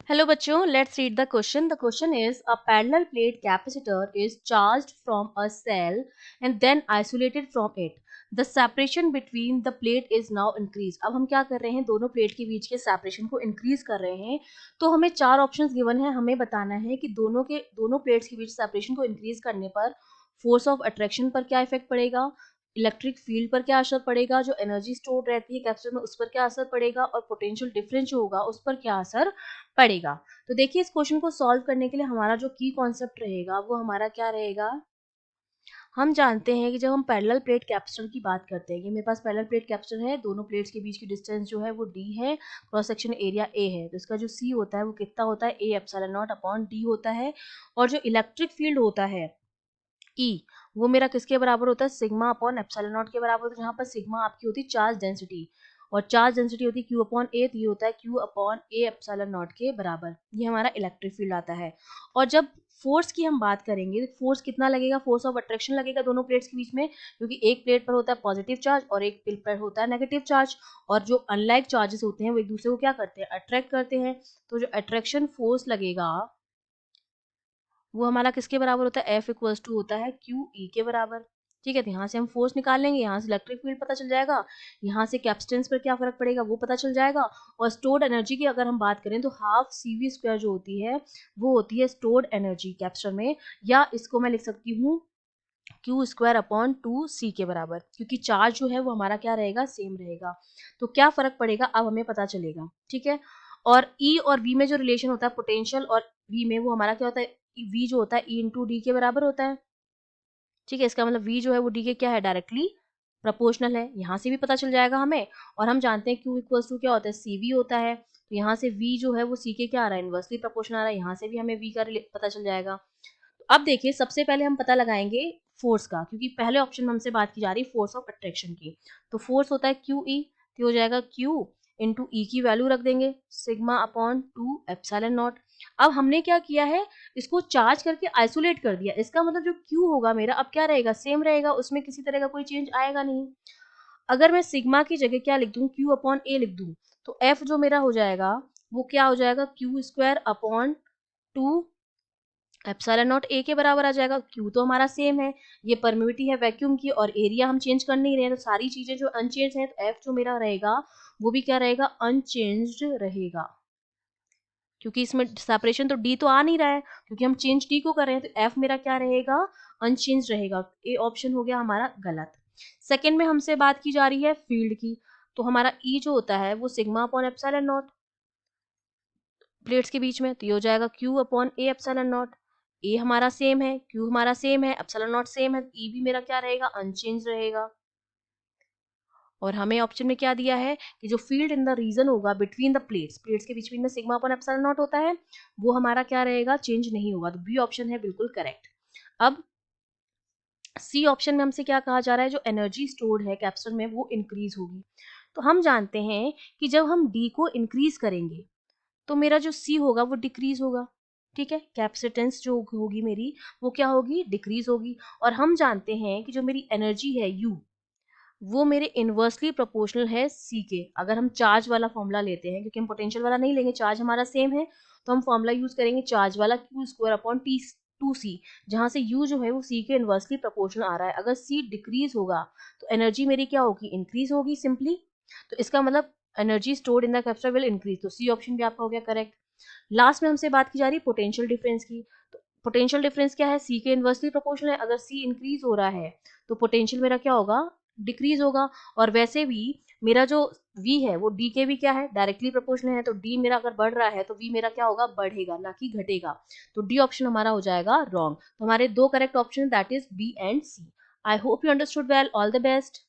Hello बच्चों, let's read the question. The question is a parallel plate capacitor is charged from a cell and then isolated from it. The separation between the plate is now increased. अब हम क्या कर रहे हैं, दोनों plate के बीच के सेपरेशन को इंक्रीज कर रहे हैं. तो हमें चार ऑप्शंस गिवन है. हमें बताना है कि दोनों प्लेट्स के बीच सेपरेशन को इंक्रीज करने पर फोर्स ऑफ अट्रैक्शन पर क्या इफेक्ट पड़ेगा, इलेक्ट्रिक फील्ड पर क्या असर पड़ेगा, जो एनर्जी स्टोर रहती है कैप्सूल में उस पर क्या असर पड़ेगा, और पोटेंशियल डिफरेंस जो होगा उस पर क्या असर पड़ेगा. तो देखिए, इस क्वेश्चन को सॉल्व करने के लिए हमारा जो की कॉन्सेप्ट रहेगा वो हमारा क्या रहेगा. हम जानते हैं कि जब हम पैरेलल प्लेट कैपेसिटर की बात करते हैं कि मेरे पास पैरेलल प्लेट कैपेसिटर है, दोनों प्लेट्स के बीच की डिस्टेंस जो है वो d है, क्रॉस सेक्शन एरिया a है, तो इसका जो c होता है वो कितना होता है, a epsilon not upon d होता है. और जो इलेक्ट्रिक फील्ड होता है E, वो मेरा किसके बराबर होता है, सिग्मा अपॉन एप्सिलॉन नॉट के बराबर होता है, जहाँ पर सिग्मा आपकी होती है चार्ज डेंसिटी और चार्ज डेंसिटी होती है Q अपॉन ए, तो ये होता है Q upon A epsilon not के बराबर. ये हमारा इलेक्ट्रिक फील्ड आता है. और जब फोर्स की हम बात करेंगे तो फोर्स कितना लगेगा, फोर्स ऑफ अट्रैक्शन लगेगा दोनों प्लेट्स के बीच में, क्योंकि एक प्लेट पर होता है पॉजिटिव चार्ज और एक प्लेट पर होता है नेगेटिव चार्ज. और जो अनलाइक चार्जेस होते हैं वो एक दूसरे को क्या करते हैं, अट्रैक्ट करते हैं. तो जो अट्रैक्शन फोर्स लगेगा वो हमारा किसके बराबर होता है, F इक्वल्स टू होता है क्यू ई के बराबर. ठीक है, तो यहाँ से हम फोर्स निकाल लेंगे, यहाँ से इलेक्ट्रिक फील्ड पता चल जाएगा, यहाँ से कैपेसिटेंस पर क्या फर्क पड़ेगा वो पता चल जाएगा. और स्टोर्ड एनर्जी की अगर हम बात करें तो हाफ CV स्क्वायर जो होती है वो होती है स्टोर्ड एनर्जी कैपेसिटर में, या इसको मैं लिख सकती हूँ क्यू स्क्वायर अपॉन 2C के बराबर, क्योंकि चार्ज जो है वो हमारा क्या रहेगा, सेम रहेगा. तो क्या फर्क पड़ेगा अब हमें पता चलेगा. ठीक है, और E और V में जो रिलेशन होता है पोटेंशियल और V में, वो हमारा क्या होता है, V जो होता है E इंटू डी के बराबर होता है. ठीक है, इसका मतलब V जो है वो D के क्या है, डायरेक्टली प्रोपोर्शनल है. यहाँ से भी पता चल जाएगा हमें. और हम जानते हैं Q इक्वल्स टू क्या होता है, CV होता है, तो यहाँ से V जो है वो C के क्या आ रहा है, इनवर्सली प्रोपोर्शनल आ रहा है. यहाँ से भी हमें V का पता चल जाएगा. अब देखिए, सबसे पहले हम पता लगाएंगे फोर्स का, क्योंकि पहले ऑप्शन में हमसे बात की जा रही है फोर्स ऑफ अट्रैक्शन की. तो फोर्स होता है क्यू ई, तो हो जाएगा क्यू इंटू ई की वैल्यू रख देंगे सिग्मा अपॉन 2 एप्सिलॉन नॉट. अब हमने क्या किया है, इसको चार्ज करके आइसोलेट कर दिया. इसका मतलब जो क्यू होगा मेरा अब क्या रहेगा, सेम रहेगा, उसमें किसी तरह का कोई चेंज आएगा नहीं. अगर मैं सिग्मा की जगह क्या लिख दूं, क्यू अपॉन ए लिख दूं, तो एफ जो मेरा हो जाएगा वो क्या हो जाएगा, Q square upon 2 epsilon naught ए के बराबर आ जाएगा. क्यू तो हमारा सेम है, ये परमिटिविटी है वैक्यूम की, और एरिया हम चेंज कर नहीं रहे हैं, तो सारी चीजें जो अनचेंज हैं, तो एफ जो मेरा रहेगा वो भी क्या रहेगा, अनचेंज्ड रहेगा, क्योंकि इसमें सेपरेशन तो डी तो आ नहीं रहा है, क्योंकि हम चेंज डी को कर रहे हैं. तो एफ मेरा क्या रहेगा, अनचेंज रहेगा. ए ऑप्शन हो गया हमारा गलत. सेकेंड में हमसे बात की जा रही है फील्ड की, तो हमारा ई जो होता है वो sigma upon epsilon naught plates के बीच में, तो ये हो जाएगा Q upon A epsilon naught. A हमारा सेम है, क्यू हमारा सेम है, एप्सिलॉन नॉट सेम है, ई भी मेरा क्या रहेगा, अनचेंज रहेगा. और हमें ऑप्शन में क्या दिया है कि जो फील्ड इन द रीजन होगा बिटवीन द प्लेट्स, प्लेट्स के बीच में सिग्मा अपॉन एप्सिलॉन नॉट होता है, वो हमारा क्या रहेगा, चेंज नहीं होगा. तो बी ऑप्शन है बिल्कुल करेक्ट. अब सी ऑप्शन में हमसे क्या कहा जा रहा है, जो एनर्जी स्टोर्ड है कैप्सूल में वो इंक्रीज होगी. तो हम जानते हैं कि जब हम डी को इंक्रीज करेंगे तो मेरा जो सी होगा वो डिक्रीज होगा. ठीक है, कैपेसिटेंस जो होगी मेरी वो क्या होगी, डिक्रीज होगी. और हम जानते हैं कि जो मेरी एनर्जी है यू, वो मेरे इनवर्सली प्रोपोर्शनल है सी के. अगर हम चार्ज वाला फॉर्मूला लेते हैं, क्योंकि हम पोटेंशियल वाला नहीं लेंगे, चार्ज हमारा सेम है, तो हम फॉर्मूला यूज करेंगे चार्ज वाला, Q square upon T 2C, जहां से U जो है वो C के इनवर्सली प्रोपोर्शनल आ रहा है. अगर C डिक्रीज होगा तो एनर्जी मेरी क्या होगी, इंक्रीज होगी सिंपली. तो इसका मतलब energy stored in the capacitor will increase, तो सी ऑप्शन भी आपका हो गया करेक्ट. लास्ट में हमसे बात की जा रही है पोटेंशियल डिफरेंस की. तो पोटेंशियल डिफरेंस क्या है, सी के इनवर्सली प्रोपोर्शनल है. अगर सी इंक्रीज हो रहा है तो पोटेंशियल मेरा क्या होगा, डिक्रीज होगा. और वैसे भी मेरा जो V है वो D के भी क्या है, डायरेक्टली प्रोपोर्शनल है, तो D मेरा अगर बढ़ रहा है तो V मेरा क्या होगा, बढ़ेगा ना कि घटेगा. तो डी ऑप्शन हमारा हो जाएगा रॉन्ग. तो हमारे दो correct option that is B and C. I hope you understood well. All the best.